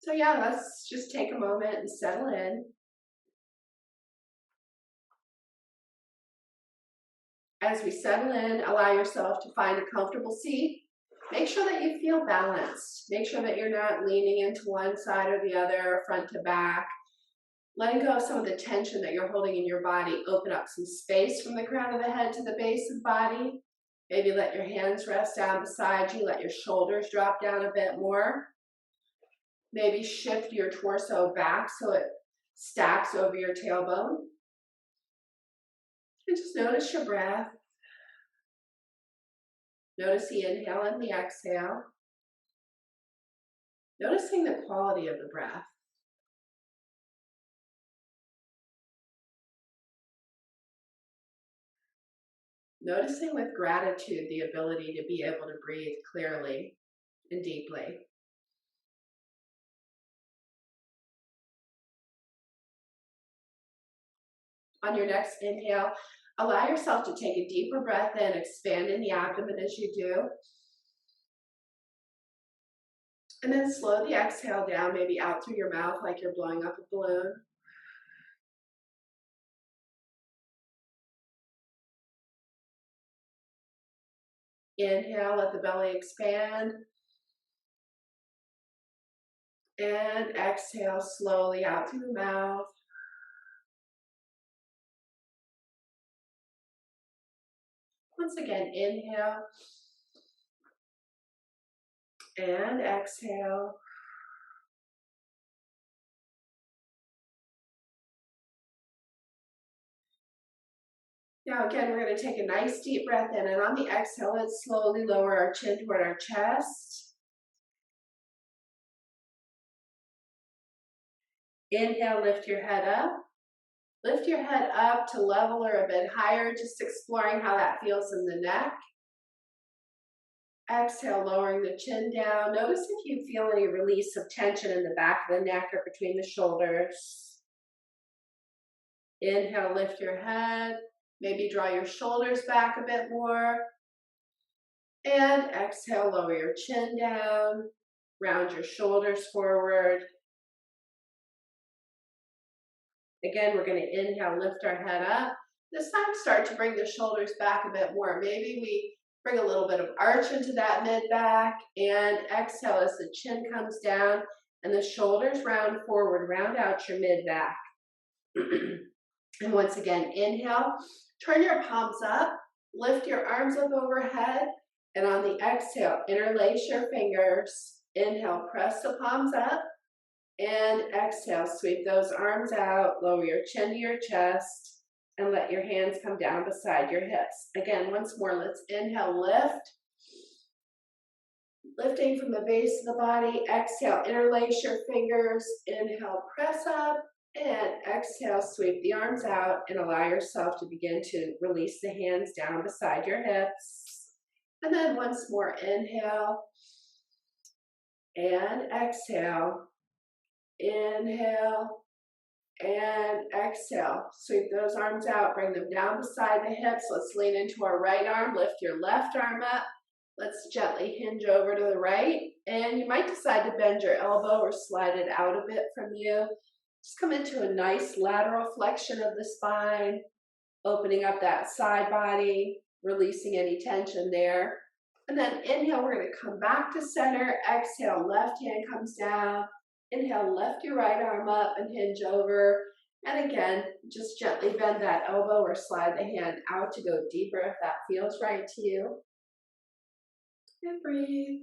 So yeah, let's just take a moment and settle in. As we settle in, allow yourself to find a comfortable seat. Make sure that you feel balanced. Make sure that you're not leaning into one side or the other, front to back. Letting go of some of the tension that you're holding in your body. Open up some space from the crown of the head to the base of the body. Maybe let your hands rest down beside you. Let your shoulders drop down a bit more. Maybe shift your torso back so it stacks over your tailbone. And just notice your breath. Notice the inhale and the exhale. Noticing the quality of the breath. Noticing with gratitude the ability to be able to breathe clearly and deeply. On your next inhale, allow yourself to take a deeper breath in, expanding the abdomen as you do. And then slow the exhale down, maybe out through your mouth like you're blowing up a balloon. Inhale, let the belly expand. And exhale slowly out through the mouth. Once again, inhale. And exhale. Now again, we're going to take a nice deep breath in, and on the exhale, let's slowly lower our chin toward our chest. Inhale, lift your head up. Lift your head up to level or a bit higher, just exploring how that feels in the neck. Exhale, lowering the chin down. Notice if you feel any release of tension in the back of the neck or between the shoulders. Inhale, lift your head. Maybe draw your shoulders back a bit more. And exhale, lower your chin down. Round your shoulders forward. Again, we're going to inhale, lift our head up. This time, start to bring the shoulders back a bit more. Maybe we bring a little bit of arch into that mid-back, and exhale as the chin comes down and the shoulders round forward, round out your mid-back. And once again, inhale, turn your palms up, lift your arms up overhead, and on the exhale, interlace your fingers. Inhale, press the palms up. And exhale, sweep those arms out, lower your chin to your chest, and let your hands come down beside your hips. Again, once more, let's inhale, lift. Lifting from the base of the body, exhale, interlace your fingers, inhale, press up, and exhale, sweep the arms out and allow yourself to begin to release the hands down beside your hips. And then once more, inhale, and exhale. Inhale and exhale. Sweep those arms out, bring them down beside the hips. Let's lean into our right arm, lift your left arm up. Let's gently hinge over to the right. And you might decide to bend your elbow or slide it out a bit from you. Just come into a nice lateral flexion of the spine, opening up that side body, releasing any tension there. And then inhale, we're going to come back to center. Exhale, left hand comes down. Inhale, lift your right arm up and hinge over. And again, just gently bend that elbow or slide the hand out to go deeper if that feels right to you. And breathe.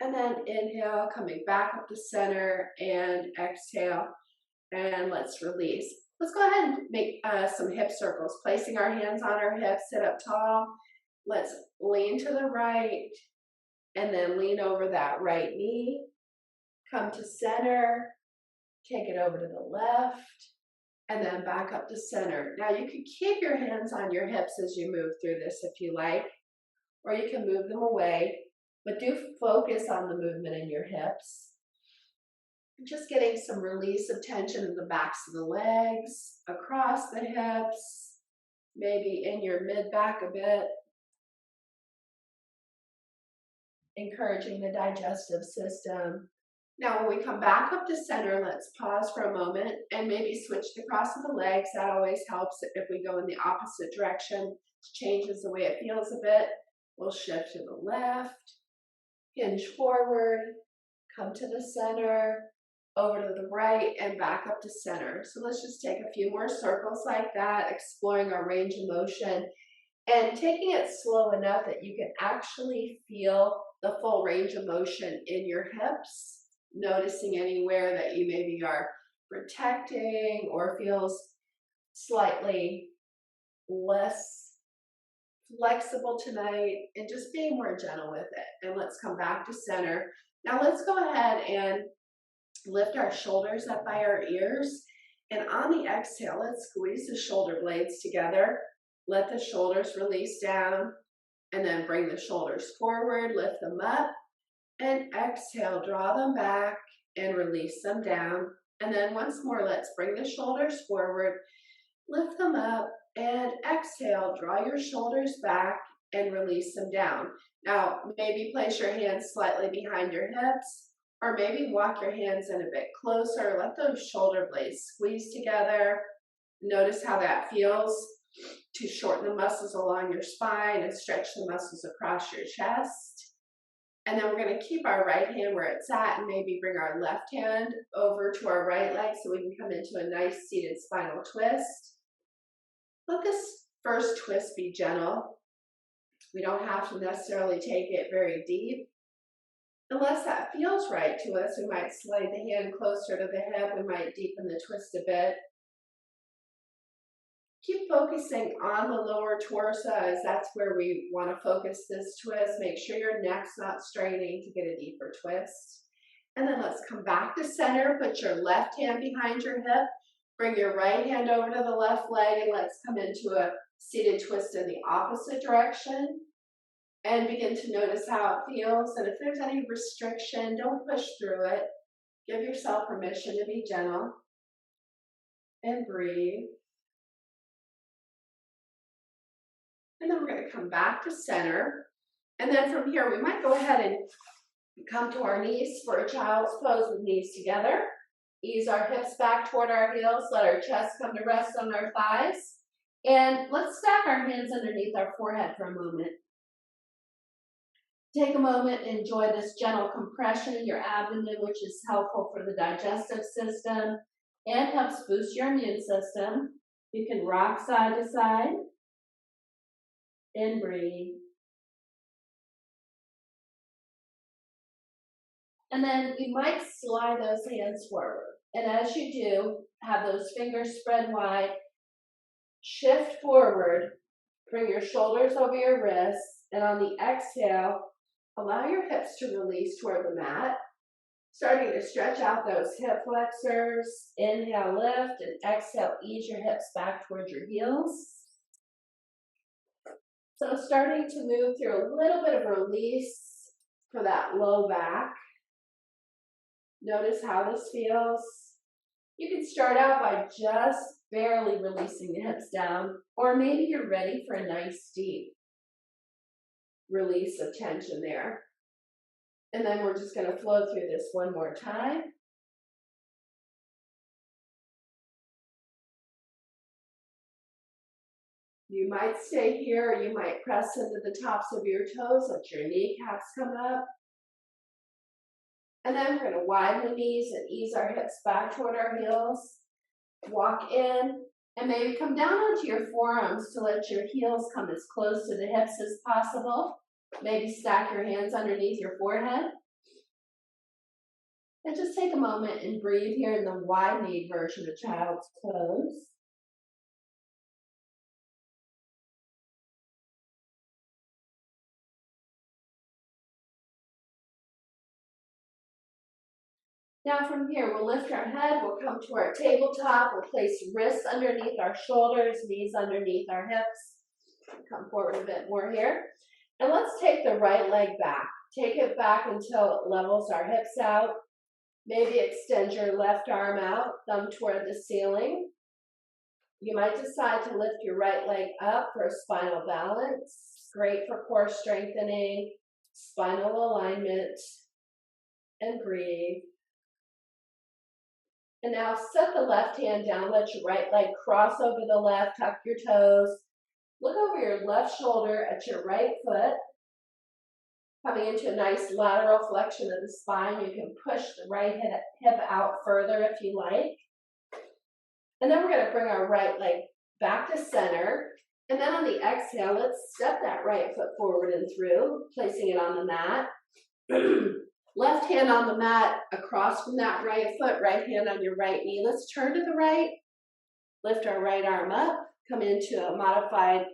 And then inhale, coming back up to center, and exhale. And let's release. Let's go ahead and make some hip circles, placing our hands on our hips, sit up tall. Let's lean to the right, and then lean over that right knee. Come to center, take it over to the left, and then back up to center. Now you can keep your hands on your hips as you move through this if you like, or you can move them away, but do focus on the movement in your hips. Just getting some release of tension in the backs of the legs, across the hips, maybe in your mid-back a bit. Encouraging the digestive system Now, when we come back up to center, let's pause for a moment and maybe switch the cross of the legs. That always helps if we go in the opposite direction. It changes the way it feels a bit. We'll shift to the left, hinge forward, come to the center, over to the right, and back up to center. So let's just take a few more circles like that, exploring our range of motion and taking it slow enough that you can actually feel the full range of motion in your hips, noticing anywhere that you maybe are protecting or feels slightly less flexible tonight, and just being more gentle with it. And let's come back to center. Now let's go ahead and lift our shoulders up by our ears. And on the exhale, let's squeeze the shoulder blades together. Let the shoulders release down, and then bring the shoulders forward, lift them up, and exhale, draw them back and release them down. And then once more, let's bring the shoulders forward, lift them up, and exhale, draw your shoulders back and release them down. Now, maybe place your hands slightly behind your hips, or maybe walk your hands in a bit closer. Let those shoulder blades squeeze together. Notice how that feels to shorten the muscles along your spine and stretch the muscles across your chest. And then we're going to keep our right hand where it's at and maybe bring our left hand over to our right leg so we can come into a nice seated spinal twist. Let this first twist be gentle. We don't have to necessarily take it very deep. Unless that feels right to us, we might slide the hand closer to the hip. We might deepen the twist a bit. Keep focusing on the lower torso, as that's where we want to focus this twist. Make sure your neck's not straining to get a deeper twist. And then let's come back to center. Put your left hand behind your hip. Bring your right hand over to the left leg, and let's come into a seated twist in the opposite direction. And begin to notice how it feels. And if there's any restriction, don't push through it. Give yourself permission to be gentle. And breathe. And then we're going to come back to center. And then from here, we might go ahead and come to our knees for a child's pose with knees together. Ease our hips back toward our heels. Let our chest come to rest on our thighs. And let's stack our hands underneath our forehead for a moment. Take a moment and enjoy this gentle compression in your abdomen, which is helpful for the digestive system and helps boost your immune system. You can rock side to side. And breathe. And then you might slide those hands forward. And as you do, have those fingers spread wide. Shift forward. Bring your shoulders over your wrists. And on the exhale, allow your hips to release toward the mat. Starting to stretch out those hip flexors. Inhale, lift, and exhale, ease your hips back towards your heels. So starting to move through a little bit of release for that low back. Notice how this feels. You can start out by just barely releasing the hips down, or maybe you're ready for a nice deep release of tension there. And then we're just going to flow through this one more time. You might stay here, or you might press into the tops of your toes, let your kneecaps come up. And then we're going to widen the knees and ease our hips back toward our heels. Walk in, and maybe come down onto your forearms to let your heels come as close to the hips as possible. Maybe stack your hands underneath your forehead. And just take a moment and breathe here in the wide-kneed version of child's pose. Now from here, we'll lift our head, we'll come to our tabletop, we'll place wrists underneath our shoulders, knees underneath our hips. Come forward a bit more here. And let's take the right leg back. Take it back until it levels our hips out. Maybe extend your left arm out, thumb toward the ceiling. You might decide to lift your right leg up for a spinal balance. Great for core strengthening, spinal alignment, and breathe. And now set the left hand down, let your right leg cross over the left, tuck your toes. Look over your left shoulder at your right foot, coming into a nice lateral flexion of the spine. You can push the right hip out further if you like. And then we're going to bring our right leg back to center. And then on the exhale, let's step that right foot forward and through, placing it on the mat. Left hand on the mat across from that right foot, right hand on your right knee. Let's turn to the right, lift our right arm up, come into a modified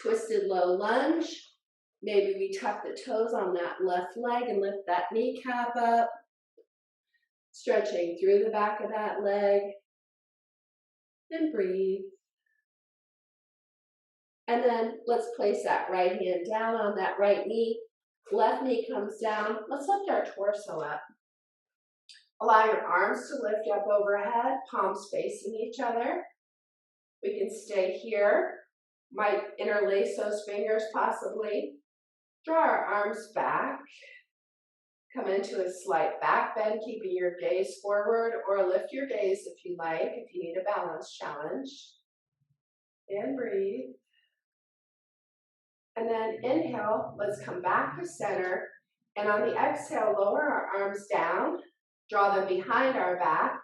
twisted low lunge. Maybe we tuck the toes on that left leg and lift that kneecap up, stretching through the back of that leg, and breathe. And then let's place that right hand down on that right knee. Left knee comes down. Let's lift our torso up. Allow your arms to lift up overhead, palms facing each other. We can stay here. Might interlace those fingers possibly. Draw our arms back. Come into a slight back bend, keeping your gaze forward, or lift your gaze if you like, if you need a balance challenge. And breathe. And then inhale, let's come back to center. And on the exhale, lower our arms down, draw them behind our back,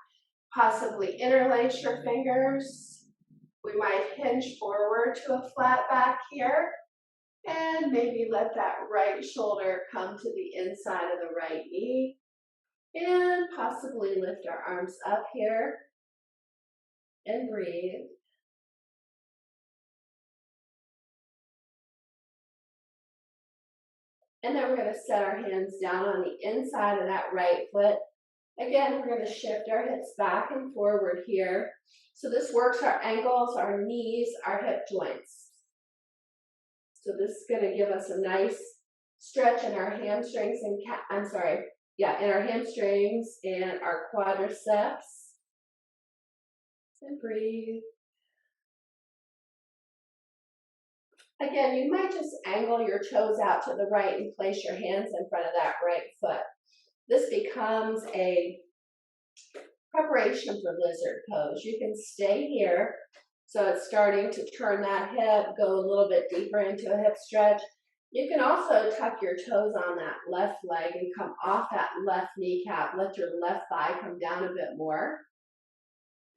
possibly interlace your fingers. We might hinge forward to a flat back here. And maybe let that right shoulder come to the inside of the right knee. And possibly lift our arms up here. And breathe. And then we're going to set our hands down on the inside of that right foot. Again, we're going to shift our hips back and forward here. So this works our ankles, our knees, our hip joints. So this is going to give us a nice stretch in our hamstrings and in our hamstrings and our quadriceps. And breathe. Again, you might just angle your toes out to the right and place your hands in front of that right foot. This becomes a preparation for lizard pose. You can stay here. So it's starting to turn that hip, go a little bit deeper into a hip stretch. You can also tuck your toes on that left leg and come off that left kneecap. Let your left thigh come down a bit more.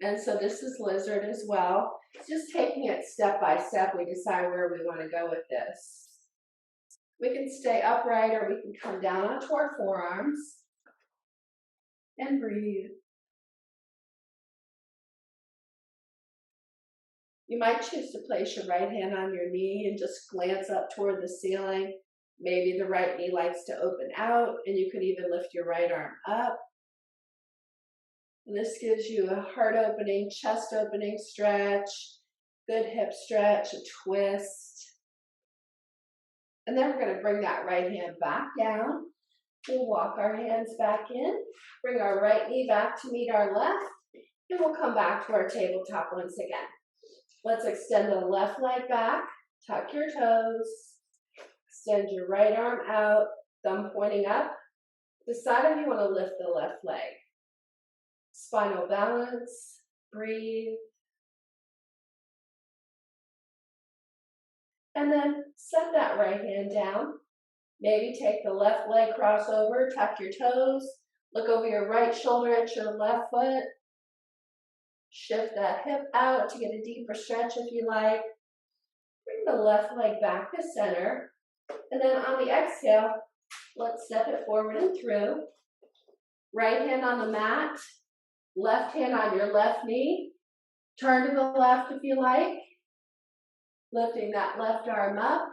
And so this is lizard as well. Just taking it step by step, we decide where we want to go with this. We can stay upright or we can come down onto our forearms and breathe. You might choose to place your right hand on your knee and just glance up toward the ceiling. Maybe the right knee likes to open out, and you could even lift your right arm up. And this gives you a heart opening, chest opening stretch, good hip stretch, a twist. And then we're going to bring that right hand back down. We'll walk our hands back in, bring our right knee back to meet our left, and we'll come back to our tabletop once again. Let's extend the left leg back, tuck your toes, extend your right arm out, thumb pointing up. Decide if you want to lift the left leg. Spinal balance, breathe. And then set that right hand down. Maybe take the left leg crossover, tuck your toes, look over your right shoulder at your left foot. Shift that hip out to get a deeper stretch if you like. Bring the left leg back to center. And then on the exhale, let's step it forward and through. Right hand on the mat, left hand on your left knee. Turn to the left if you like. Lifting that left arm up.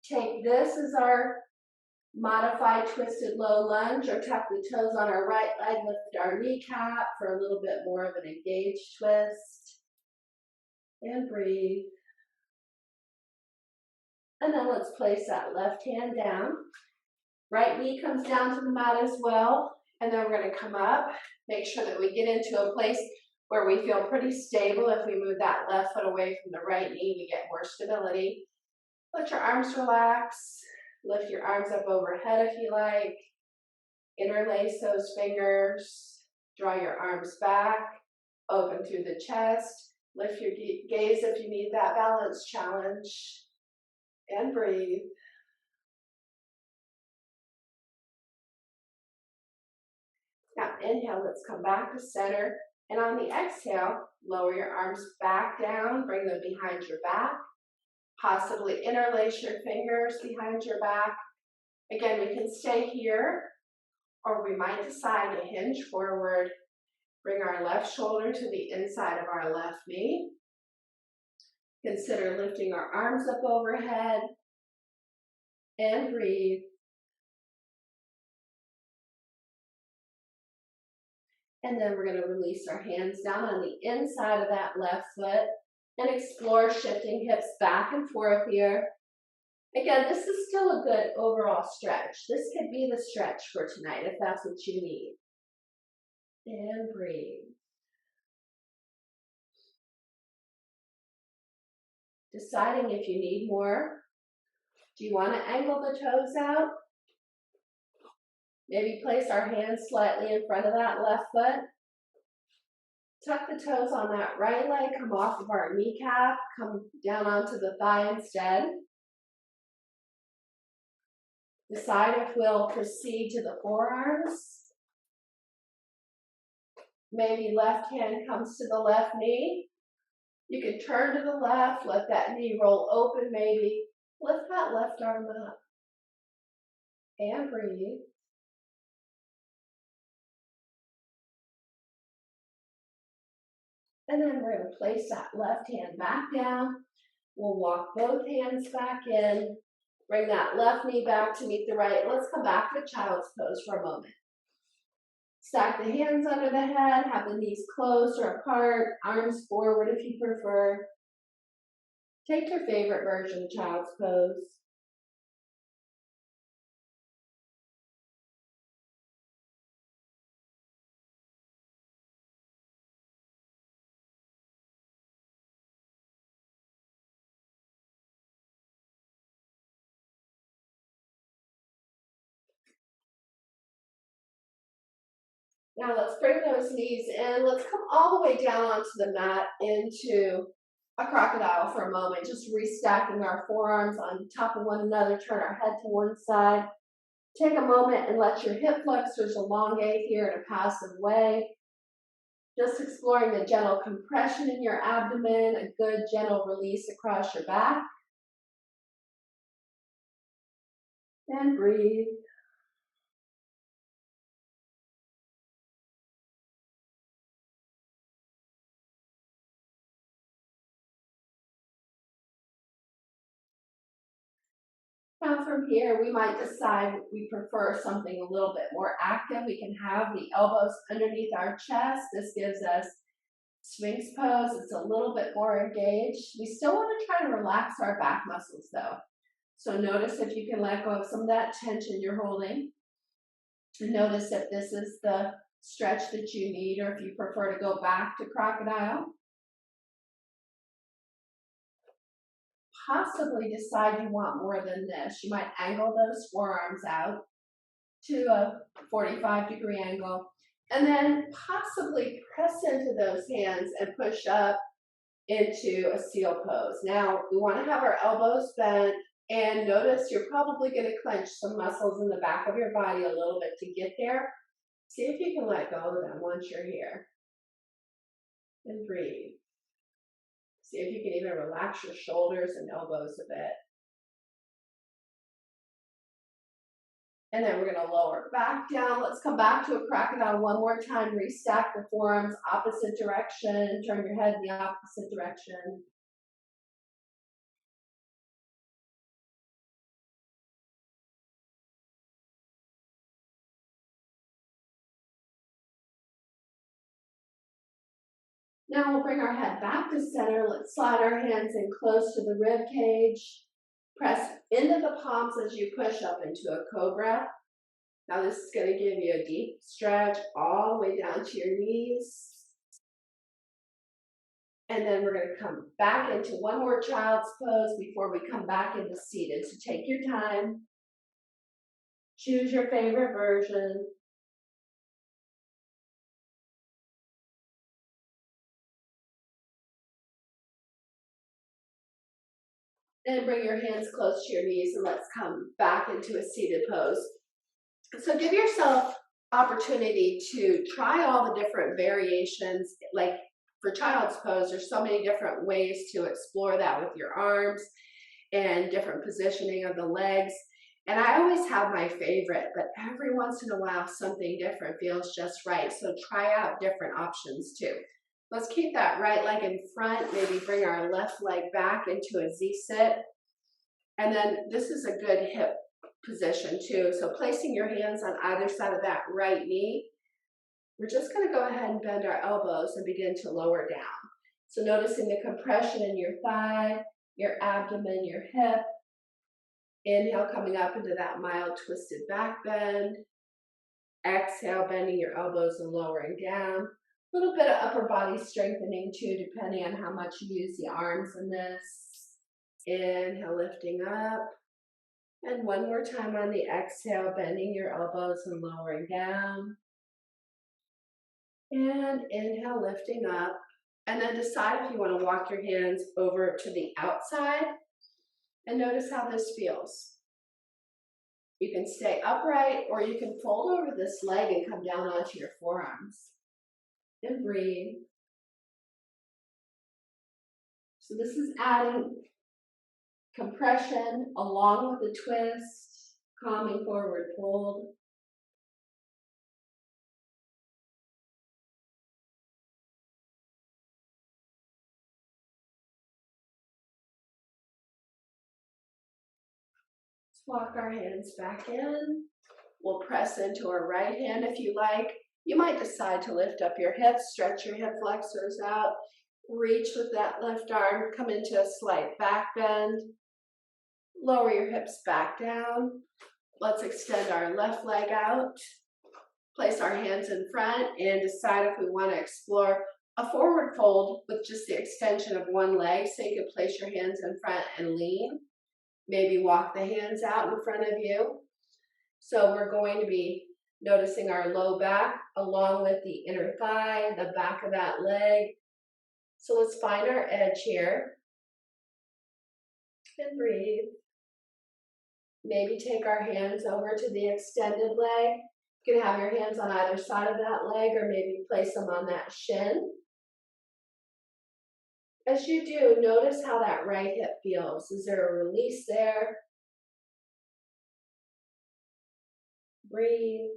Take this as our modified twisted low lunge, or tuck the toes on our right leg, lift our kneecap for a little bit more of an engaged twist. And breathe. And then let's place that left hand down. Right knee comes down to the mat as well. And then we're going to come up, make sure that we get into a place where we feel pretty stable. If we move that left foot away from the right knee, we get more stability. Let your arms relax. Lift your arms up overhead if you like. Interlace those fingers. Draw your arms back, open through the chest. Lift your gaze if you need that balance challenge. And breathe. Now inhale, let's come back to center. And on the exhale, lower your arms back down, bring them behind your back. Possibly interlace your fingers behind your back. Again, we can stay here, or we might decide to hinge forward. Bring our left shoulder to the inside of our left knee. Consider lifting our arms up overhead. And breathe. And then we're going to release our hands down on the inside of that left foot and explore shifting hips back and forth here. Again, this is still a good overall stretch. This could be the stretch for tonight if that's what you need. And breathe. Deciding if you need more. Do you want to angle the toes out? Maybe place our hands slightly in front of that left foot. Tuck the toes on that right leg, come off of our kneecap, come down onto the thigh instead. Decide if we'll proceed to the forearms. Maybe left hand comes to the left knee. You can turn to the left, let that knee roll open maybe. Lift that left arm up. And breathe. And then we're going to place that left hand back down. We'll walk both hands back in. Bring that left knee back to meet the right. Let's come back to child's pose for a moment. Stack the hands under the head, have the knees closed or apart, arms forward if you prefer. Take your favorite version of child's pose. Now let's bring those knees in. Let's come all the way down onto the mat into a crocodile for a moment, just restacking our forearms on top of one another, turn our head to one side. Take a moment and let your hip flexors elongate here in a passive way. Just exploring the gentle compression in your abdomen, a good gentle release across your back. And breathe. Now from here, we might decide we prefer something a little bit more active. We can have the elbows underneath our chest. This gives us Sphinx pose. It's a little bit more engaged. We still want to try to relax our back muscles though. So notice if you can let go of some of that tension you're holding. And notice if this is the stretch that you need or if you prefer to go back to crocodile. Possibly decide you want more than this. You might angle those forearms out to a 45-degree angle, and then possibly press into those hands and push up into a seal pose. Now, we want to have our elbows bent, and notice you're probably going to clench some muscles in the back of your body a little bit to get there. See if you can let go of them once you're here. And breathe. See if you can even relax your shoulders and elbows a bit. And then we're going to lower back down. Let's come back to a crocodile one more time. Restack the forearms, opposite direction. Turn your head in the opposite direction. Now we'll bring our head back to center. Let's slide our hands in close to the rib cage. Press into the palms as you push up into a cobra. Now this is going to give you a deep stretch all the way down to your knees. And then we're going to come back into one more child's pose before we come back into seated. So take your time. Choose your favorite version. And bring your hands close to your knees and let's come back into a seated pose. So give yourself opportunity to try all the different variations. Like for child's pose, there's so many different ways to explore that with your arms and different positioning of the legs. And I always have my favorite, but every once in a while something different feels just right. So try out different options too. Let's keep that right leg in front, maybe bring our left leg back into a Z-sit. And then this is a good hip position too. So placing your hands on either side of that right knee, we're just going to go ahead and bend our elbows and begin to lower down. So noticing the compression in your thigh, your abdomen, your hip. Inhale, coming up into that mild twisted back bend. Exhale, bending your elbows and lowering down. A little bit of upper body strengthening too, depending on how much you use the arms in this. Inhale, lifting up. And one more time on the exhale, bending your elbows and lowering down. And inhale, lifting up. And then decide if you want to walk your hands over to the outside. And notice how this feels. You can stay upright or you can fold over this leg and come down onto your forearms. And breathe. So this is adding compression along with the twist, calming forward fold. Walk our hands back in. We'll press into our right hand if you like. You might decide to lift up your hips, stretch your hip flexors out, reach with that left arm, come into a slight back bend. Lower your hips back down. Let's extend our left leg out. Place our hands in front and decide if we want to explore a forward fold with just the extension of one leg. So you can place your hands in front and lean. Maybe walk the hands out in front of you. So we're going to be noticing our low back along with the inner thigh, the back of that leg. So let's find our edge here. And breathe. Maybe take our hands over to the extended leg. You can have your hands on either side of that leg or maybe place them on that shin. As you do, notice how that right hip feels. Is there a release there? Breathe.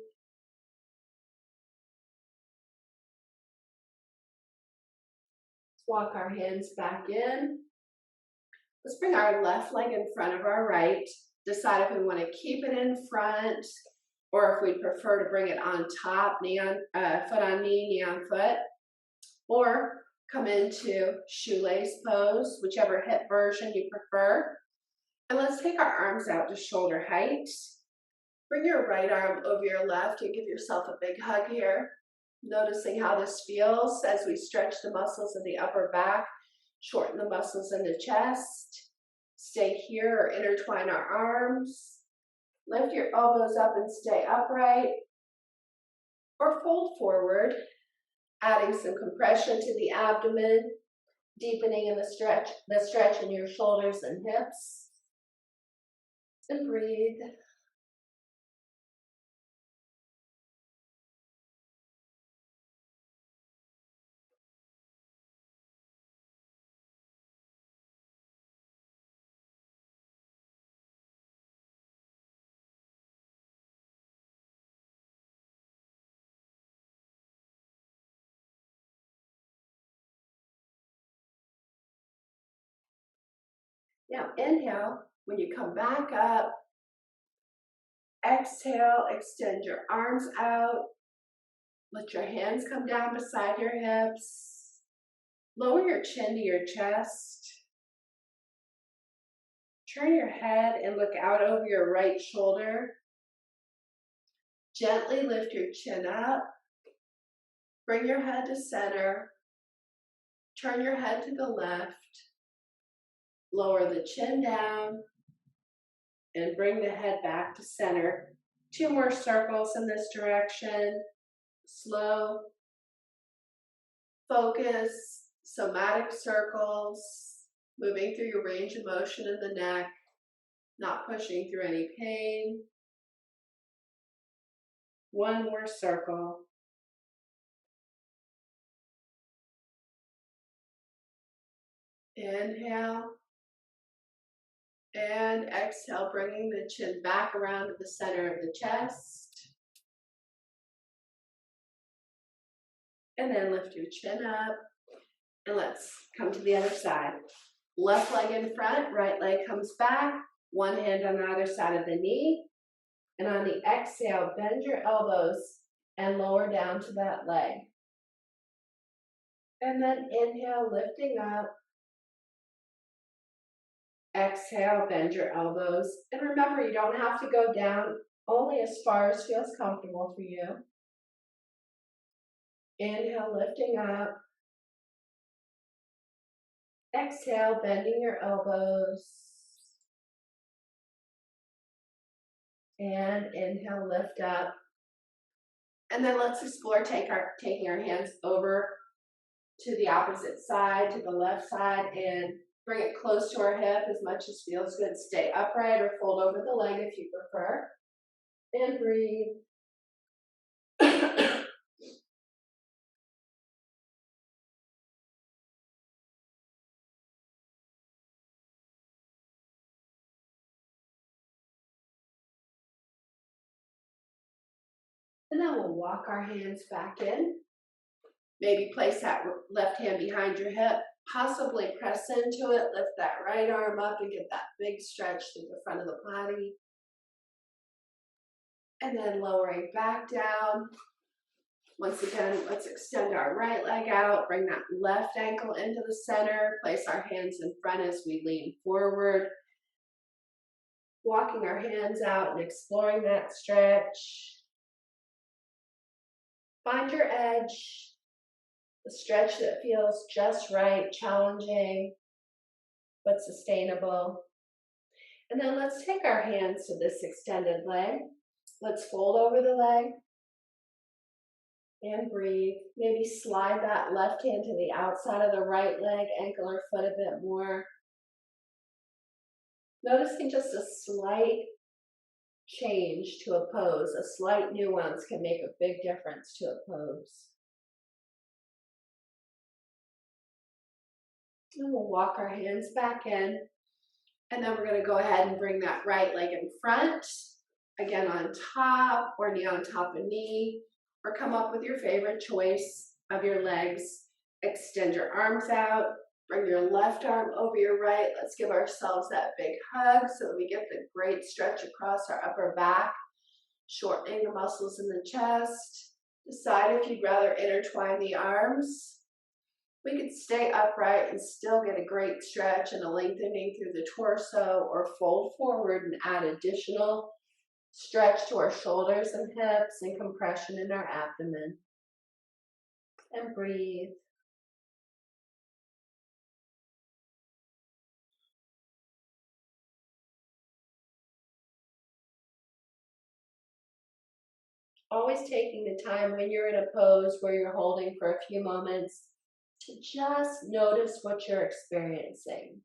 Let's walk our hands back in. Let's bring our left leg in front of our right. Decide if we want to keep it in front or if we'd prefer to bring it on top, foot on knee, knee on foot. Or come into shoelace pose, whichever hip version you prefer. And let's take our arms out to shoulder height. Bring your right arm over your left and give yourself a big hug here. Noticing how this feels as we stretch the muscles of the upper back, shorten the muscles in the chest. Stay here or intertwine our arms. Lift your elbows up and stay upright. Or fold forward, adding some compression to the abdomen, deepening in the stretch in your shoulders and hips. And breathe. Now inhale, when you come back up, exhale, extend your arms out. Let your hands come down beside your hips. Lower your chin to your chest. Turn your head and look out over your right shoulder. Gently lift your chin up. Bring your head to center. Turn your head to the left. Lower the chin down. And bring the head back to center. 2 more circles in this direction. Slow. Focus. Somatic circles. moving through your range of motion in the neck, not pushing through any pain. One more circle. Inhale and exhale, bringing the chin back around to the center of the chest. And then lift your chin up. And let's come to the other side. Left leg in front, right leg comes back. One hand on either side of the knee. And on the exhale, bend your elbows and lower down to that leg. And then inhale, lifting up. Exhale, bend your elbows. And remember, you don't have to go down, only as far as feels comfortable for you. Inhale, lifting up. Exhale, bending your elbows. And inhale, lift up. And then let's explore taking our hands over to the opposite side, to the left side, and bring it close to our hip as much as feels good. Stay upright or fold over the leg if you prefer. And breathe. And then we'll walk our hands back in. Maybe place that left hand behind your hip, possibly press into it, lift that right arm up and get that big stretch through the front of the body. And then lowering back down. Once again, let's extend our right leg out, bring that left ankle into the center, place our hands in front as we lean forward. Walking our hands out and exploring that stretch. Find your edge, the stretch that feels just right, challenging, but sustainable. And then let's take our hands to this extended leg. Let's fold over the leg and breathe. Maybe slide that left hand to the outside of the right leg, ankle or foot a bit more. Noticing just a slight change to a pose, a slight nuance can make a big difference to a pose. And we'll walk our hands back in. And then we're going to go ahead and bring that right leg in front. Again, on top or knee on top of knee. Or come up with your favorite choice of your legs. Extend your arms out. Bring your left arm over your right. Let's give ourselves that big hug so that we get the great stretch across our upper back. Shortening the muscles in the chest. Decide if you'd rather intertwine the arms. We could stay upright and still get a great stretch and a lengthening through the torso, or fold forward and add additional stretch to our shoulders and hips and compression in our abdomen. And breathe. Always taking the time when you're in a pose where you're holding for a few moments to just notice what you're experiencing.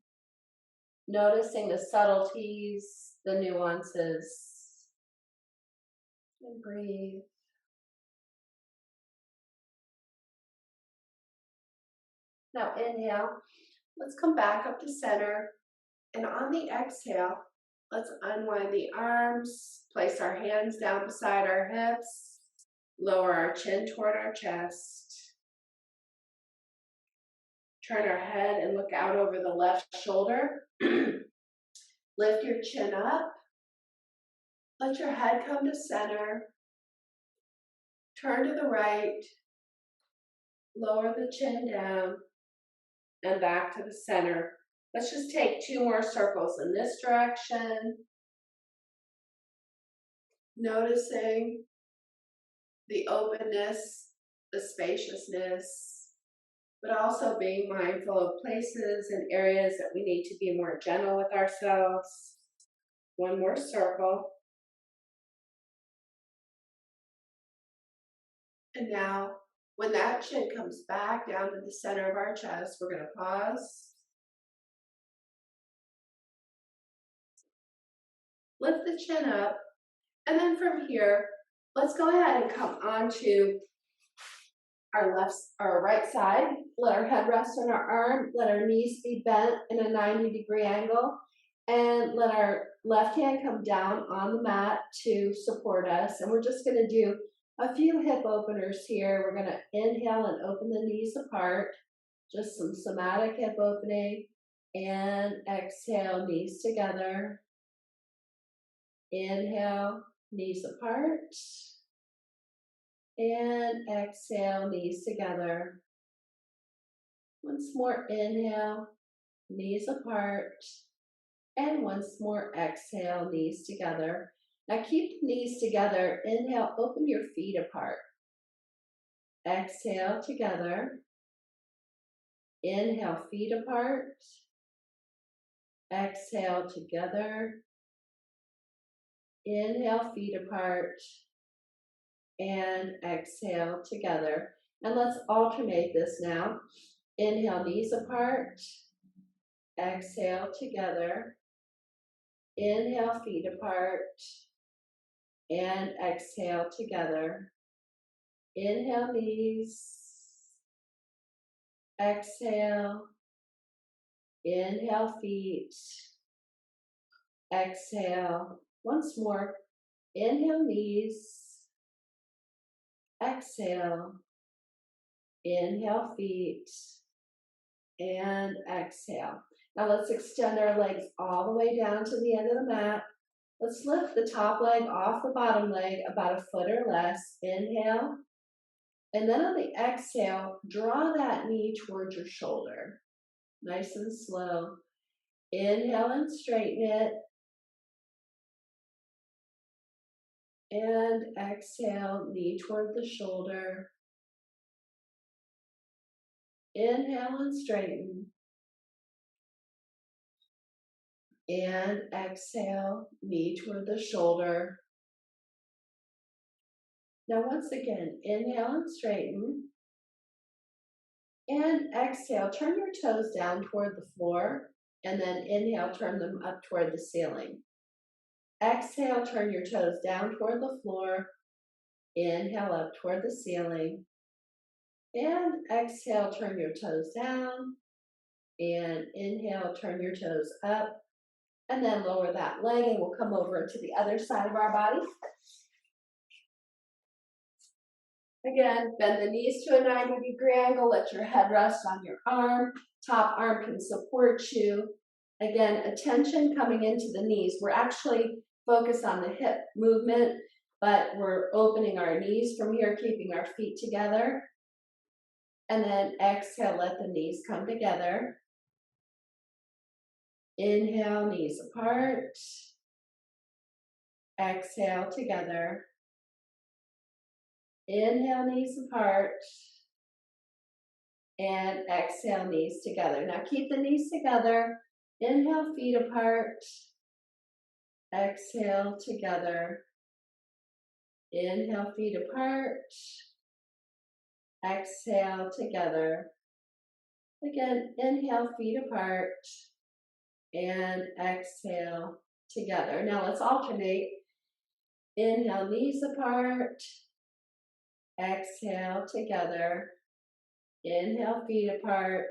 Noticing the subtleties, the nuances. And breathe. Now inhale. Let's come back up to center. And on the exhale, let's unwind the arms, place our hands down beside our hips, lower our chin toward our chest. Turn our head and look out over the left shoulder. Lift your chin up. Let your head come to center. Turn to the right. Lower the chin down and back to the center. Let's just take 2 more circles in this direction. Noticing the openness, the spaciousness, but also being mindful of places and areas that we need to be more gentle with ourselves. 1 more circle. And now, when that chin comes back down to the center of our chest, we're going to pause. lift the chin up, and then from here, let's go ahead and come onto our right side. Let our head rest on our arm, let our knees be bent in a 90-degree angle, and let our left hand come down on the mat to support us. And we're just gonna do a few hip openers here. We're gonna inhale and open the knees apart, just some somatic hip opening, and exhale, knees together. Inhale, knees apart, and exhale, knees together. Once more, inhale, knees apart, and once more, exhale, knees together. Now keep the knees together. Inhale, open your feet apart. Exhale, together. Inhale, feet apart. Exhale, together. Inhale, feet apart. And exhale, together. And let's alternate this now. Inhale, knees apart. Exhale, together. Inhale, feet apart. And exhale, together. Inhale, knees. Exhale. Inhale, feet. Exhale. Once more. Inhale, knees. Exhale. Inhale, feet. And exhale. Now let's extend our legs all the way down to the end of the mat. Let's lift the top leg off the bottom leg about a foot or less. Inhale. And then on the exhale, draw that knee towards your shoulder. Nice and slow. Inhale and straighten it. And exhale, knee toward the shoulder. Inhale and straighten. And exhale, knee toward the shoulder. Now once again, inhale and straighten. And exhale, turn your toes down toward the floor. And then inhale, turn them up toward the ceiling. Exhale, turn your toes down toward the floor. Inhale up toward the ceiling. And exhale, turn your toes down. And inhale, turn your toes up. And then lower that leg and we'll come over to the other side of our body. Again, bend the knees to a 90-degree angle. Let your head rest on your arm. Top arm can support you. Again, attention coming into the knees. We're actually focused on the hip movement, but we're opening our knees from here, keeping our feet together. And then exhale, let the knees come together. Inhale, knees apart. Exhale, together. Inhale, knees apart. And exhale, knees together. Now keep the knees together. Inhale, feet apart. Exhale, together. Inhale, feet apart. Exhale, together. Again, inhale, feet apart. And exhale, together. Now let's alternate. Inhale, knees apart. Exhale, together. Inhale, feet apart.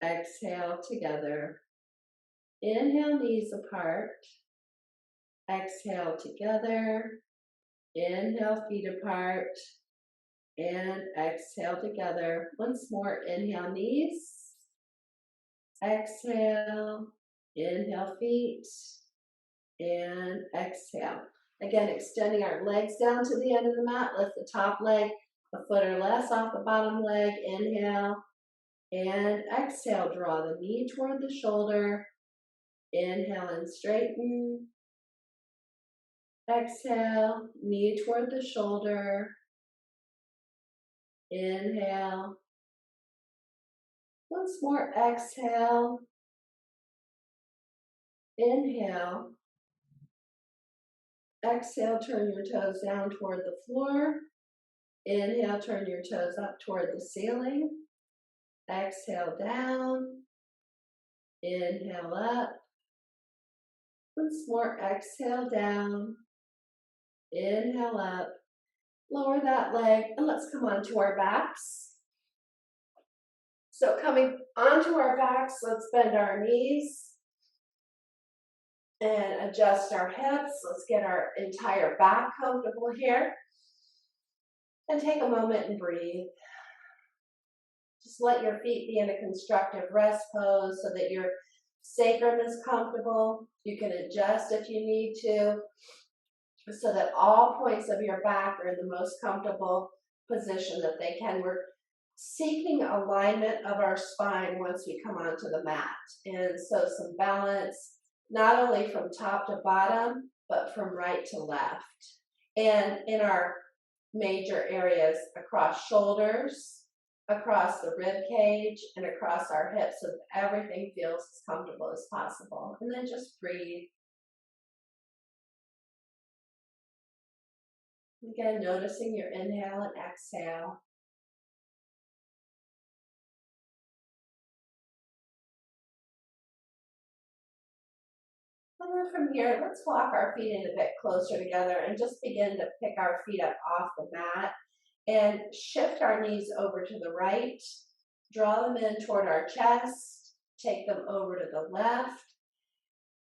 Exhale, together. Inhale, knees apart. Exhale, together. Inhale, feet apart. And exhale, together. Once more, inhale, knees. Exhale. Inhale, feet. And exhale. Again, extending our legs down to the end of the mat. Lift the top leg a foot or less off the bottom leg. Inhale. And exhale, draw the knee toward the shoulder. Inhale and straighten. Exhale, knee toward the shoulder. Inhale. Once more, exhale. Inhale. Exhale, turn your toes down toward the floor. Inhale, turn your toes up toward the ceiling. Exhale, down. Inhale, up. Once more, exhale down, inhale up, lower that leg, and let's come onto our backs. So coming onto our backs, let's bend our knees and adjust our hips. Let's get our entire back comfortable here. And take a moment and breathe. Just let your feet be in a constructive rest pose so that your sacrum is comfortable. You can adjust if you need to, so that all points of your back are in the most comfortable position that they can. We're seeking alignment of our spine once we come onto the mat. And so some balance, not only from top to bottom, but from right to left. And in our major areas across shoulders, across the rib cage, and across our hips, so that everything feels as comfortable as possible. And then just breathe. Again, noticing your inhale and exhale. And then from here, let's walk our feet in a bit closer together and just begin to pick our feet up off the mat and shift our knees over to the right, draw them in toward our chest, take them over to the left,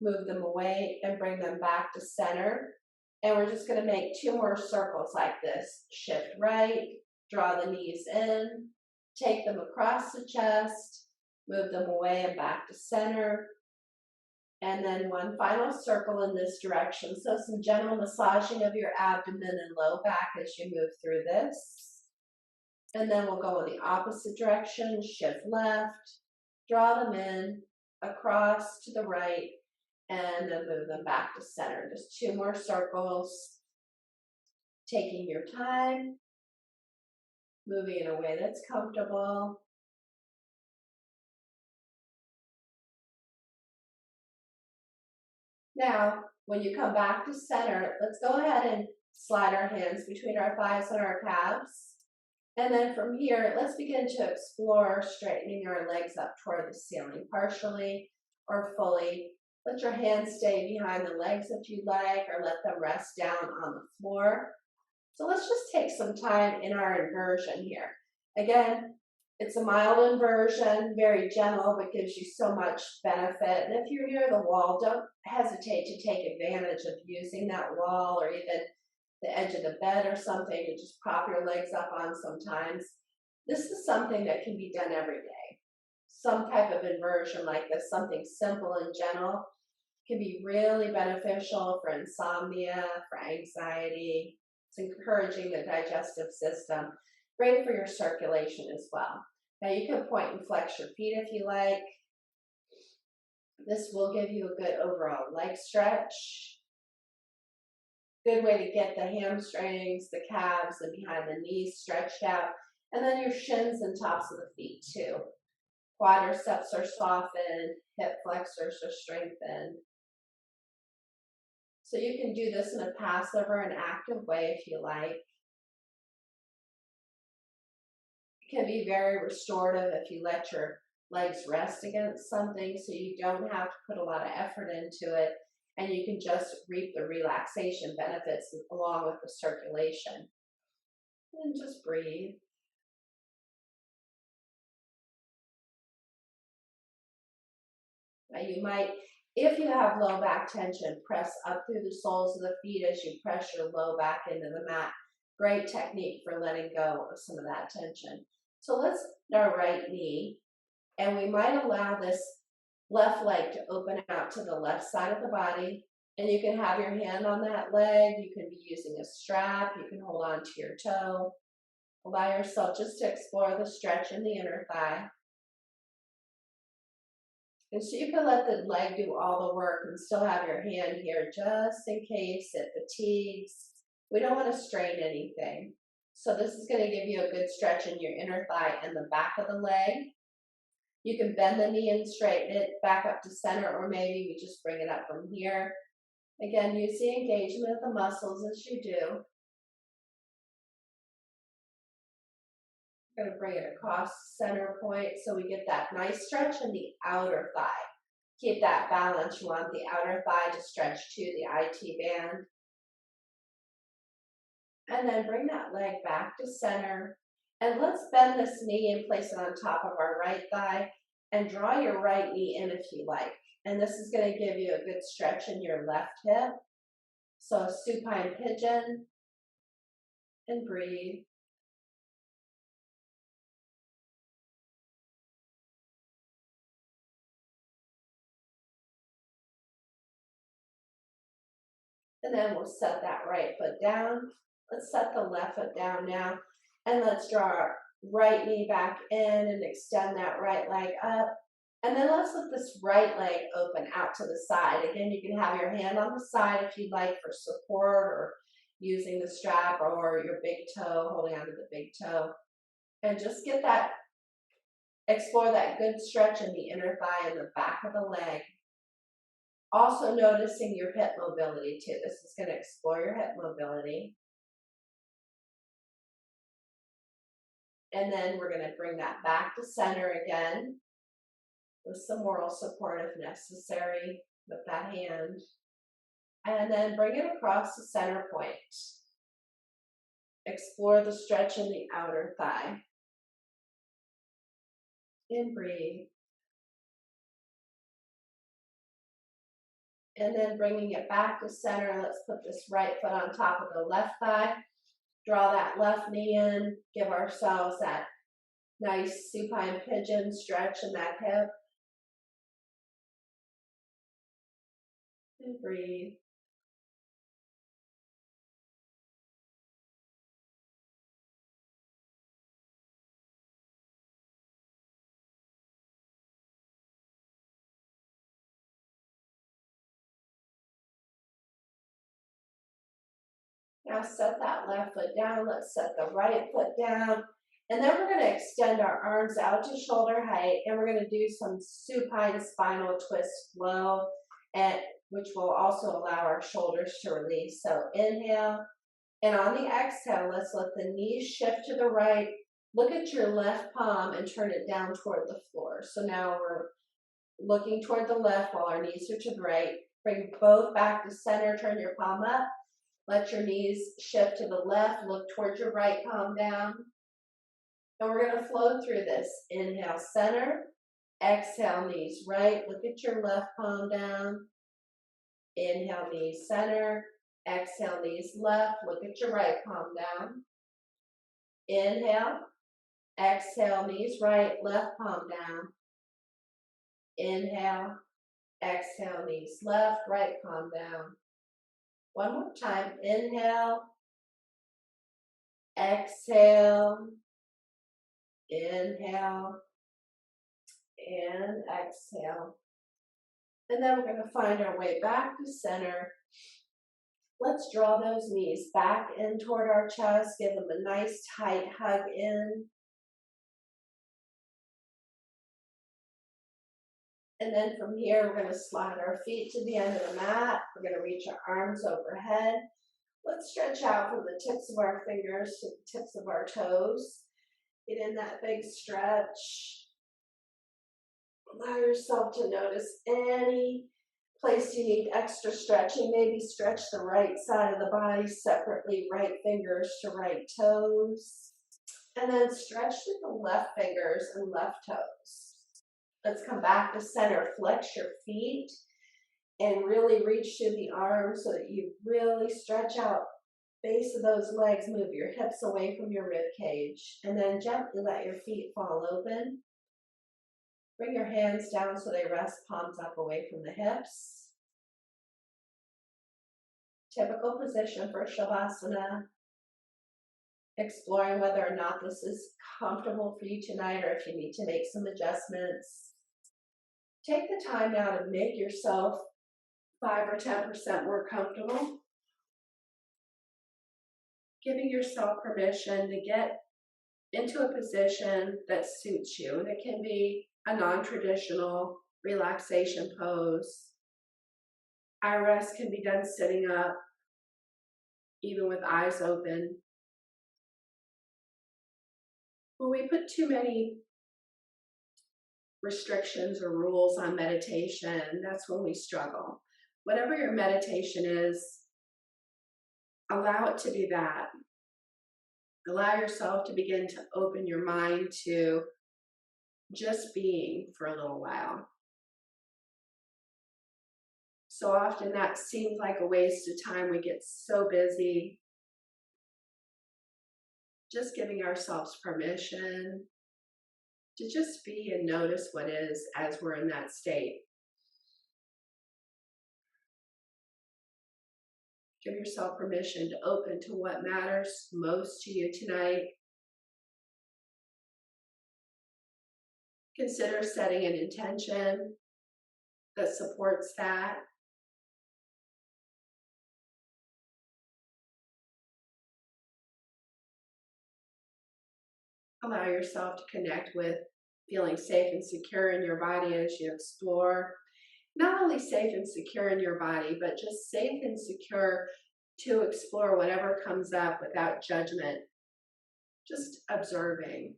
move them away and bring them back to center. And we're just going to make 2 more circles like this. Shift right, draw the knees in, take them across the chest, move them away and back to center. And then 1 final circle in this direction. So some gentle massaging of your abdomen and low back as you move through this. And then we'll go in the opposite direction, shift left, draw them in, across to the right, and then move them back to center. Just 2 more circles. Taking your time, moving in a way that's comfortable. Now, when you come back to center, let's go ahead and slide our hands between our thighs and our calves. And then from here, let's begin to explore straightening our legs up toward the ceiling, partially or fully. Let your hands stay behind the legs if you like, or let them rest down on the floor. So let's just take some time in our inversion here. Again, it's a mild inversion, very gentle, but gives you so much benefit. And if you're near the wall, don't hesitate to take advantage of using that wall or even the edge of the bed or something to just prop your legs up on sometimes. This is something that can be done every day. Some type of inversion like this, something simple and gentle, can be really beneficial for insomnia, for anxiety. It's encouraging the digestive system. Great for your circulation as well. Now you can point and flex your feet if you like. This will give you a good overall leg stretch. Good way to get the hamstrings, the calves, and behind the knees stretched out. And then your shins and tops of the feet too. Quadriceps are softened, hip flexors are strengthened. So you can do this in a passive or an active way if you like. It can be very restorative if you let your legs rest against something so you don't have to put a lot of effort into it, and you can just reap the relaxation benefits along with the circulation. And just breathe. Now you might, if you have low back tension, press up through the soles of the feet as you press your low back into the mat. Great technique for letting go of some of that tension. So let's bend our right knee, and we might allow this left leg to open out to the left side of the body. And you can have your hand on that leg. You can be using a strap. You can hold on to your toe. Allow yourself just to explore the stretch in the inner thigh. And so you can let the leg do all the work and still have your hand here just in case it fatigues. We don't want to strain anything. So this is going to give you a good stretch in your inner thigh and the back of the leg. You can bend the knee and straighten it back up to center, or maybe we just bring it up from here. Again, use the engagement of the muscles as you do. Going to bring it across center point so we get that nice stretch in the outer thigh. Keep that balance. You want the outer thigh to stretch to the IT band. And then bring that leg back to center. And let's bend this knee and place it on top of our right thigh and draw your right knee in if you like. And this is going to give you a good stretch in your left hip. So supine pigeon and breathe. And then we'll set that right foot down. Let's set the left foot down now. And let's draw our right knee back in and extend that right leg up. And then let's let this right leg open out to the side. Again, you can have your hand on the side if you'd like for support, or using the strap or your big toe, holding onto the big toe. And just get that, explore that good stretch in the inner thigh and the back of the leg. Also noticing your hip mobility too. This is going to explore your hip mobility. And then we're going to bring that back to center again with some moral support if necessary with that hand. And then bring it across the center point. Explore the stretch in the outer thigh. And breathe. And then bringing it back to center, let's put this right foot on top of the left thigh. Draw that left knee in, give ourselves that nice supine pigeon stretch in that hip. And breathe. Now set that left foot down. Let's set the right foot down. And then we're going to extend our arms out to shoulder height. And we're going to do some supine spinal twist flow, which will also allow our shoulders to release. So inhale. And on the exhale, let's let the knees shift to the right. Look at your left palm and turn it down toward the floor. So now we're looking toward the left while our knees are to the right. Bring both back to center. Turn your palm up. Let your knees shift to the left, look towards your right palm down. And we're going to flow through this. Inhale, center. Exhale, knees right. Look at your left palm down. Inhale, knees center. Exhale, knees left. Look at your right palm down. Inhale. Exhale, knees right, left palm down. Inhale. Exhale, knees left, right palm down. One more time. Inhale. Exhale. Inhale. And exhale. And then we're going to find our way back to center. Let's draw those knees back in toward our chest. Give them a nice tight hug in. And then from here, we're going to slide our feet to the end of the mat. We're going to reach our arms overhead. Let's stretch out from the tips of our fingers to the tips of our toes. Get in that big stretch. Allow yourself to notice any place you need extra stretching. Maybe stretch the right side of the body separately, right fingers to right toes. And then stretch with the left fingers and left toes. Let's come back to center. Flex your feet and really reach through the arms so that you really stretch out base of those legs. Move your hips away from your rib cage. And then gently let your feet fall open. Bring your hands down so they rest palms up away from the hips. Typical position for Shavasana. Exploring whether or not this is comfortable for you tonight or if you need to make some adjustments. Take the time now to make yourself 5 or 10% more comfortable. Giving yourself permission to get into a position that suits you. And it can be a non-traditional relaxation pose. Eye rest can be done sitting up, even with eyes open. When we put too many restrictions or rules on meditation, that's when we struggle. Whatever your meditation is, allow it to be that. Allow yourself to begin to open your mind to just being for a little while. So often that seems like a waste of time. We get so busy. Just giving ourselves permission to just be and notice what is as we're in that state. Give yourself permission to open to what matters most to you tonight. Consider setting an intention that supports that. Allow yourself to connect with feeling safe and secure in your body as you explore. Not only safe and secure in your body, but just safe and secure to explore whatever comes up without judgment. Just observing.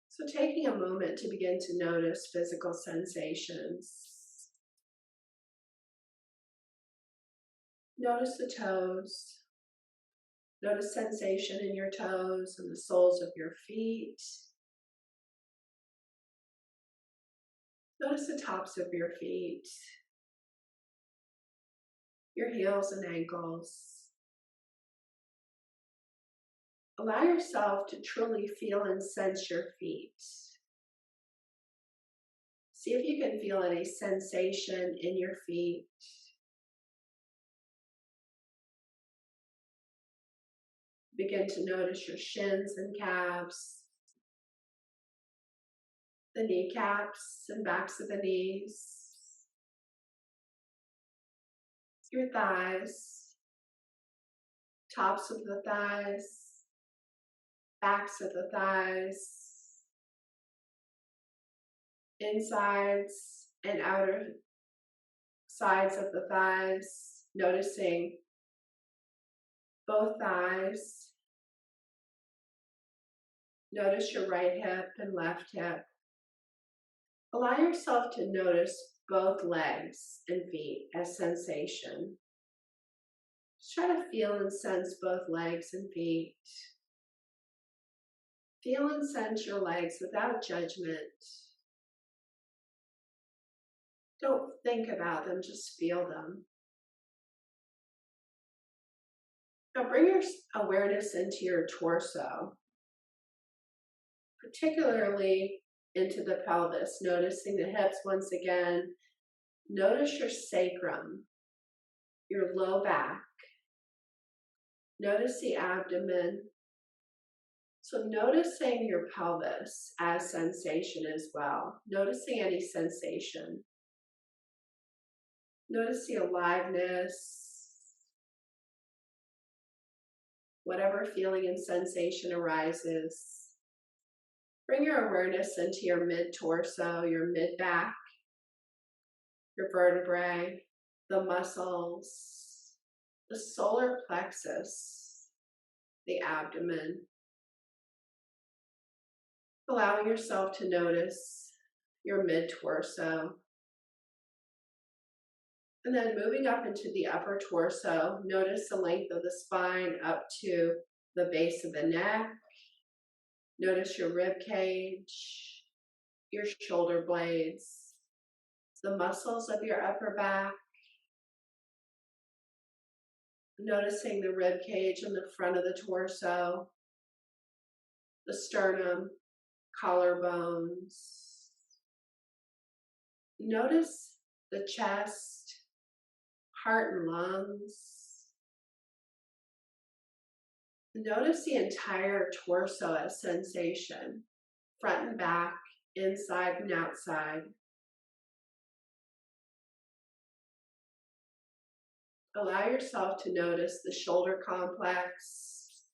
So taking a moment to begin to notice physical sensations. Notice the toes. Notice sensation in your toes and the soles of your feet. Notice the tops of your feet, your heels and ankles. Allow yourself to truly feel and sense your feet. See if you can feel any sensation in your feet. Begin to notice your shins and calves, the kneecaps and backs of the knees, your thighs, tops of the thighs, backs of the thighs, insides and outer sides of the thighs, noticing both thighs. Notice your right hip and left hip. Allow yourself to notice both legs and feet as sensation. Just try to feel and sense both legs and feet. Feel and sense your legs without judgment. Don't think about them, just feel them. Now bring your awareness into your torso, particularly into the pelvis, noticing the hips once again. Notice your sacrum, your low back. Notice the abdomen. So noticing your pelvis as sensation as well. Noticing any sensation. Notice the aliveness. Whatever feeling and sensation arises. Bring your awareness into your mid-torso, your mid-back, your vertebrae, the muscles, the solar plexus, the abdomen. Allowing yourself to notice your mid-torso. And then moving up into the upper torso, notice the length of the spine up to the base of the neck. Notice your rib cage, your shoulder blades, the muscles of your upper back. Noticing the rib cage in the front of the torso, the sternum, collarbones. Notice the chest, heart and lungs. Notice the entire torso as sensation, front and back, inside and outside. Allow yourself to notice the shoulder complex.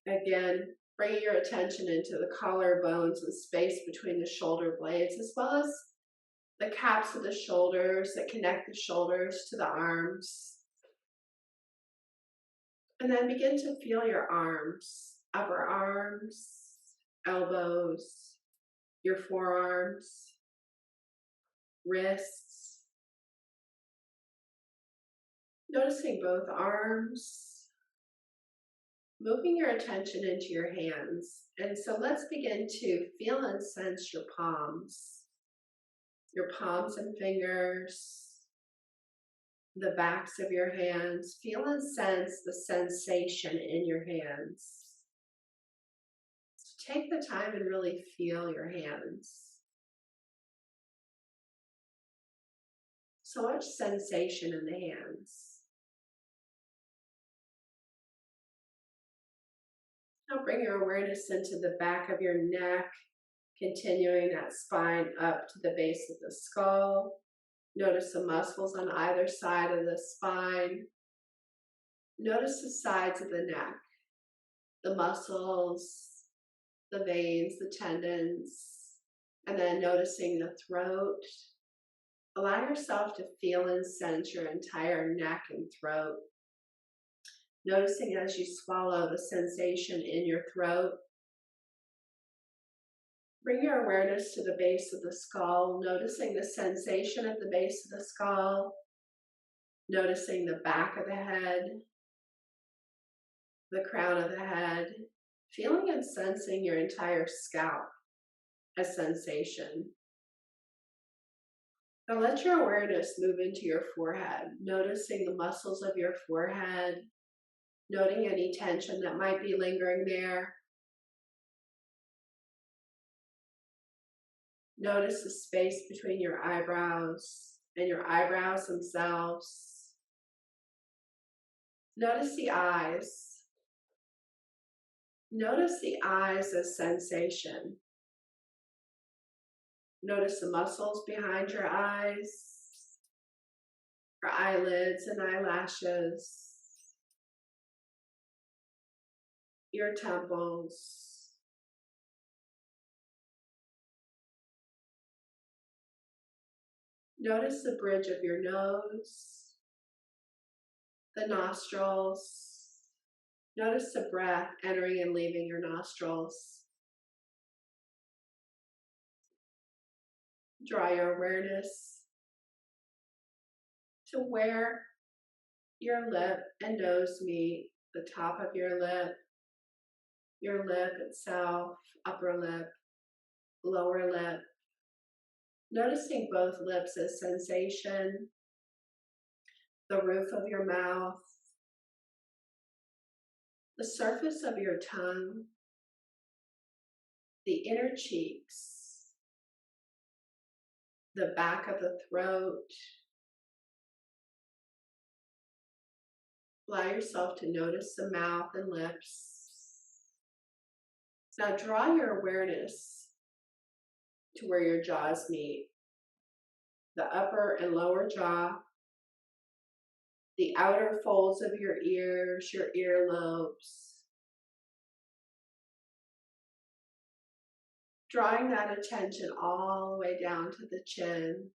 Again, bring your attention into the collarbones and space between the shoulder blades, as well as the caps of the shoulders that connect the shoulders to the arms. And then begin to feel your arms, upper arms, elbows, your forearms, wrists. Noticing both arms, moving your attention into your hands. And so let's begin to feel and sense your palms and fingers, the backs of your hands. Feel and sense the sensation in your hands. So take the time and really feel your hands. So much sensation in the hands. Now bring your awareness into the back of your neck, continuing that spine up to the base of the skull. Notice the muscles on either side of the spine. Notice the sides of the neck, the muscles, the veins, the tendons, and then noticing the throat. Allow yourself to feel and sense your entire neck and throat. Noticing as you swallow the sensation in your throat. Bring your awareness to the base of the skull, noticing the sensation at the base of the skull, noticing the back of the head, the crown of the head, feeling and sensing your entire scalp as sensation. Now let your awareness move into your forehead, noticing the muscles of your forehead, noting any tension that might be lingering there. Notice the space between your eyebrows and your eyebrows themselves. Notice the eyes. Notice the eyes as sensation. Notice the muscles behind your eyes, your eyelids and eyelashes, your temples. Notice the bridge of your nose, the nostrils. Notice the breath entering and leaving your nostrils. Draw your awareness to where your lip and nose meet, the top of your lip itself, upper lip, lower lip. Noticing both lips as sensation, the roof of your mouth, the surface of your tongue, the inner cheeks, the back of the throat. Allow yourself to notice the mouth and lips. Now draw your awareness to where your jaws meet, the upper and lower jaw, the outer folds of your ears, your earlobes. Drawing that attention all the way down to the chin.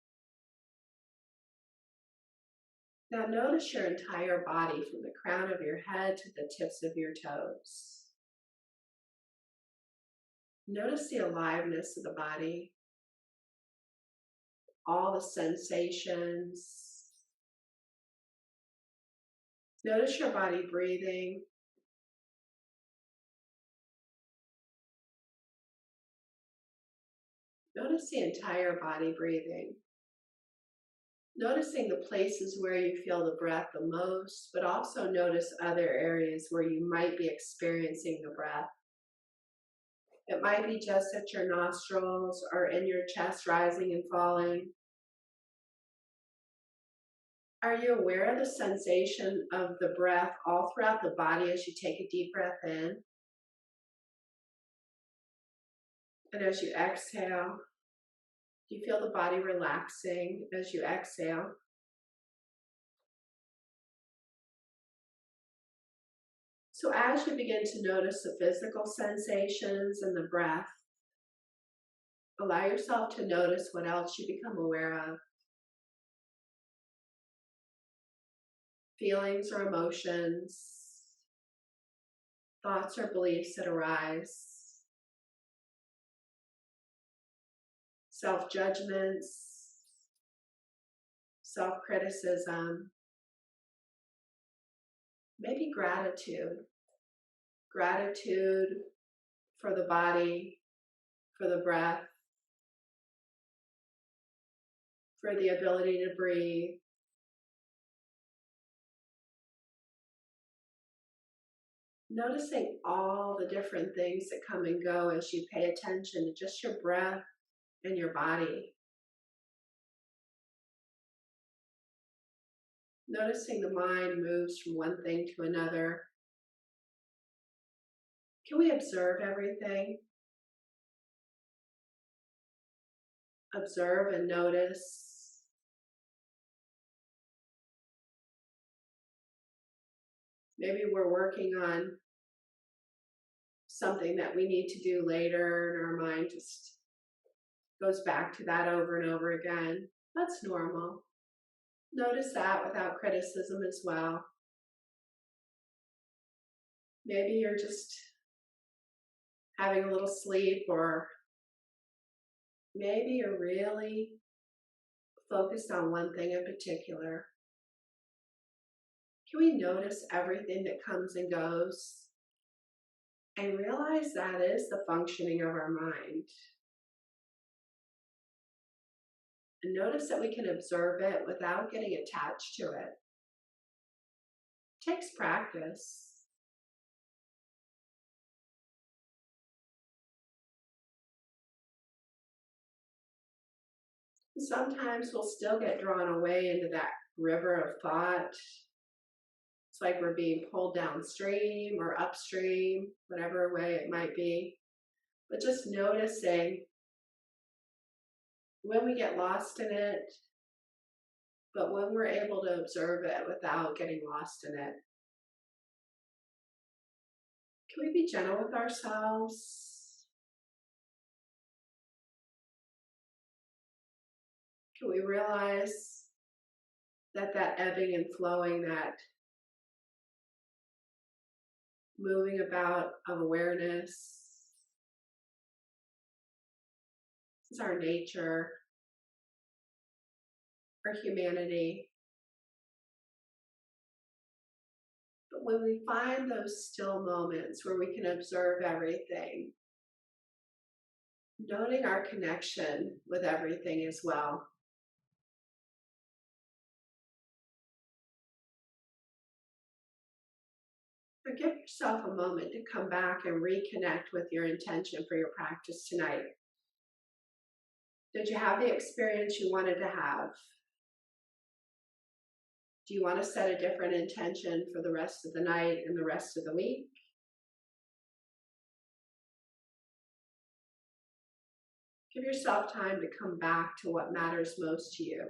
Now notice your entire body from the crown of your head to the tips of your toes. Notice the aliveness of the body, all the sensations. Notice your body breathing. Notice the entire body breathing. Noticing the places where you feel the breath the most, but also notice other areas where you might be experiencing the breath. It might be just at your nostrils or in your chest rising and falling. Are you aware of the sensation of the breath all throughout the body as you take a deep breath in? And as you exhale, do you feel the body relaxing as you exhale? So as you begin to notice the physical sensations and the breath, allow yourself to notice what else you become aware of. Feelings or emotions, thoughts or beliefs that arise, self-judgments, self-criticism, maybe gratitude. Gratitude for the body, for the breath, for the ability to breathe. Noticing all the different things that come and go as you pay attention to just your breath and your body. Noticing the mind moves from one thing to another. Can we observe everything? Observe and notice. Maybe we're working on something that we need to do later and our mind just goes back to that over and over again. That's normal. Notice that without criticism as well. Maybe you're just having a little sleep, or maybe you're really focused on one thing in particular. Can we notice everything that comes and goes and realize that is the functioning of our mind? And notice that we can observe it without getting attached to it. It takes practice. Sometimes we'll still get drawn away into that river of thought. It's like we're being pulled downstream or upstream, whatever way it might be. But just noticing when we get lost in it, but when we're able to observe it without getting lost in it. Can we be gentle with ourselves? Can we realize that ebbing and flowing, that moving about of awareness is our nature, our humanity? But when we find those still moments where we can observe everything, noting our connection with everything as well. Or give yourself a moment to come back and reconnect with your intention for your practice tonight. Did you have the experience you wanted to have? Do you want to set a different intention for the rest of the night and the rest of the week? Give yourself time to come back to what matters most to you.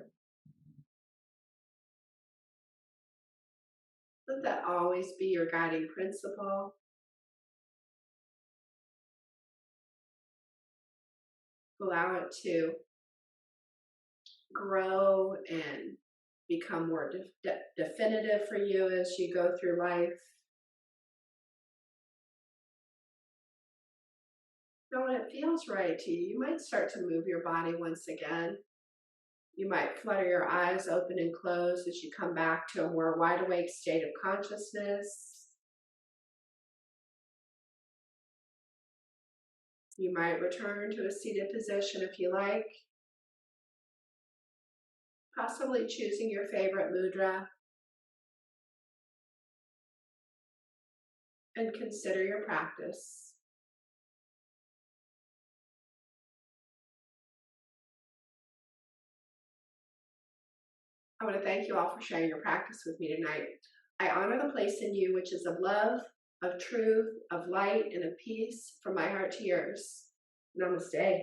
Let that always be your guiding principle. Allow it to grow and become more definitive for you as you go through life. Now, when it feels right to you, you might start to move your body once again. You might flutter your eyes open and close as you come back to a more wide awake state of consciousness. You might return to a seated position if you like, possibly choosing your favorite mudra, and consider your practice. I want to thank you all for sharing your practice with me tonight. I honor the place in you which is of love, of truth, of light, and of peace from my heart to yours. Namaste.